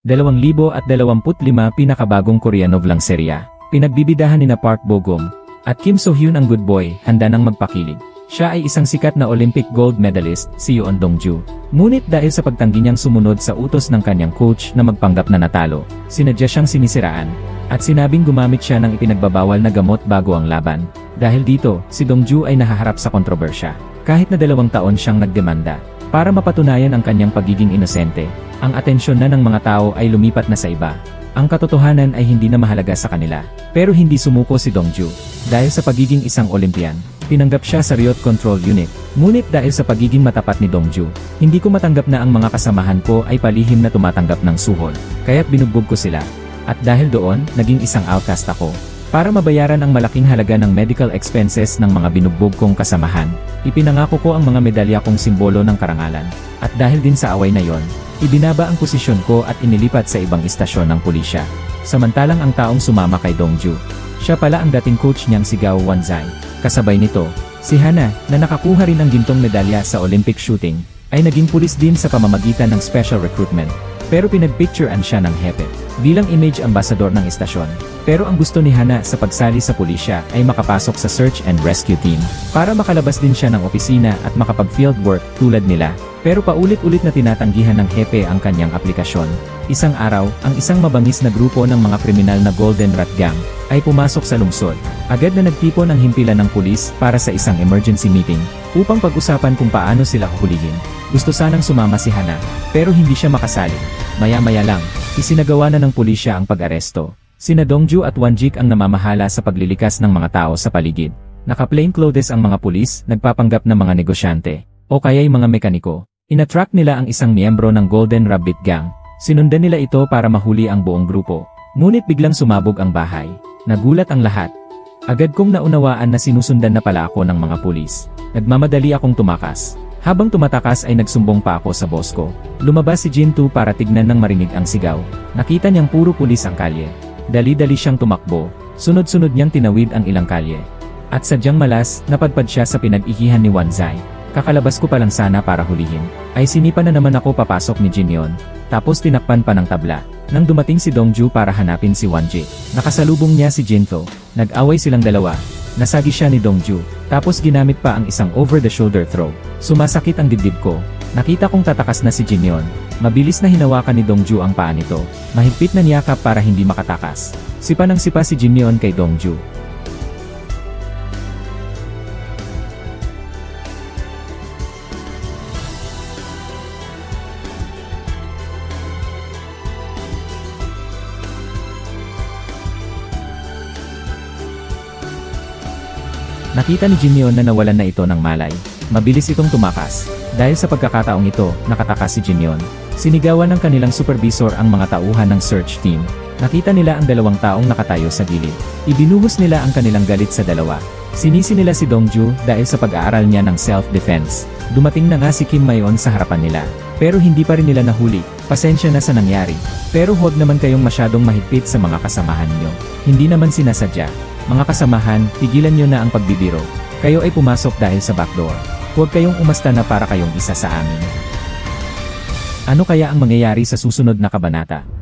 2025 pinakabagong Koreanovlang serya. Pinagbibidahan ni Park Bo-gum at Kim So-hyun ang good boy, handa nang magpakilig. Siya ay isang sikat na Olympic gold medalist, si Yoon Dong-ju. Ngunit dahil sa pagtanggi niyang sumunod sa utos ng kanyang coach na magpanggap na natalo, sinadya siyang sinisiraan, at sinabing gumamit siya ng ipinagbabawal na gamot bago ang laban. Dahil dito, si Dong-ju ay nahaharap sa kontrobersya. Kahit na 2 taon siyang nagdemanda, para mapatunayan ang kanyang pagiging inosente, ang atensyon na ng mga tao ay lumipat na sa iba. Ang katotohanan ay hindi na mahalaga sa kanila. Pero hindi sumuko si Dong-ju. Dahil sa pagiging isang Olympian, tinanggap siya sa Riot Control Unit. Ngunit dahil sa pagiging matapat ni Dong-ju, hindi ko matanggap na ang mga kasamahan ko ay palihim na tumatanggap ng suhol. Kaya't binugbog ko sila. At dahil doon, naging isang outcast ako. Para mabayaran ang malaking halaga ng medical expenses ng mga binugbog kong kasamahan, ipinangako ko ang mga medalya kong simbolo ng karangalan. At dahil din sa away na yon, ibinaba ang posisyon ko at inilipat sa ibang istasyon ng pulisya. Samantalang ang taong sumama kay Dong-ju, siya pala ang dating coach niyang si Gao Wanzai. Kasabay nito, si Hana, na nakakuha rin ng gintong medalya sa Olympic shooting, ay naging pulis din sa pamamagitan ng special recruitment. Pero pinagpicturean siya ng hepe bilang image ambassador ng istasyon. Pero ang gusto ni Hana sa pagsali sa pulisya ay makapasok sa search and rescue team para makalabas din siya ng opisina at makapag-field work tulad nila. Pero paulit-ulit na tinatanggihan ng hepe ang kanyang aplikasyon. Isang araw, ang isang mabangis na grupo ng mga kriminal na Golden Rat Gang ay pumasok sa lungsod. Agad na nagtipon ang himpilan ng pulis para sa isang emergency meeting upang pag-usapan kung paano sila huhulihin. Gusto sanang sumama si Hana, pero hindi siya makasali. Maya-maya lang, isinagawa na ng pulisya ang pag-aresto. Sina Dong-ju at Won-jik ang namamahala sa paglilikas ng mga tao sa paligid. Naka-plain clothes ang mga pulis, nagpapanggap na mga negosyante, o kaya'y mga mekaniko. Inatrack nila ang isang miyembro ng Golden Rabbit Gang. Sinundan nila ito para mahuli ang buong grupo. Ngunit biglang sumabog ang bahay. Nagulat ang lahat. Agad kong naunawaan na sinusundan na pala ako ng mga pulis. Nagmamadali akong tumakas. Habang tumatakas ay nagsumbong pa ako sa boss ko. Lumabas si Jin-2 para tignan ng marinig ang sigaw. Nakita niyang puro pulis ang kalye. Dali-dali siyang tumakbo. Sunod-sunod niyang tinawid ang ilang kalye. At sadyang malas, napadpad siya sa pinag-ihihan ni Wanzai. Kakalabas ko pa lang sana para hulihin. Ay sinipa na naman ako papasok ni Jin-yeon. Tapos tinakpan pa ng tabla. Nang dumating si Dong-ju para hanapin si Won-jik, nakasalubong niya si Jin-to. Nag-away silang dalawa. Nasagi siya ni Dong-ju. Tapos ginamit pa ang isang over-the-shoulder throw. Sumasakit ang dibdib ko. Nakita kong tatakas na si Jin-yeon. Mabilis na hinawakan ni Dong-ju ang paa nito. Mahigpit na niyakap para hindi makatakas. Sipa ng sipa si Jin-yeon kay Dong-ju. Nakita ni Jin-yeon na nawalan na ito ng malay. Mabilis itong tumakas. Dahil sa pagkakataong ito, nakatakas si Jin-yeon. Sinigawan ng kanilang supervisor ang mga tauhan ng search team. Nakita nila ang 2 taong nakatayo sa gilid. Ibinuhos nila ang kanilang galit sa dalawa. Sinisi nila si Dong-ju dahil sa pag-aaral niya ng self-defense. Dumating na nga si Kim Mayon sa harapan nila. Pero hindi pa rin nila nahuli. Pasensya na sa nangyari. Pero huwag naman kayong masyadong mahigpit sa mga kasamahan niyo. Hindi naman sinasadya. Mga kasamahan, tigilan nyo na ang pagbibiro. Kayo ay pumasok dahil sa backdoor. Huwag kayong umasta na para kayong isa sa amin. Ano kaya ang mangyayari sa susunod na kabanata?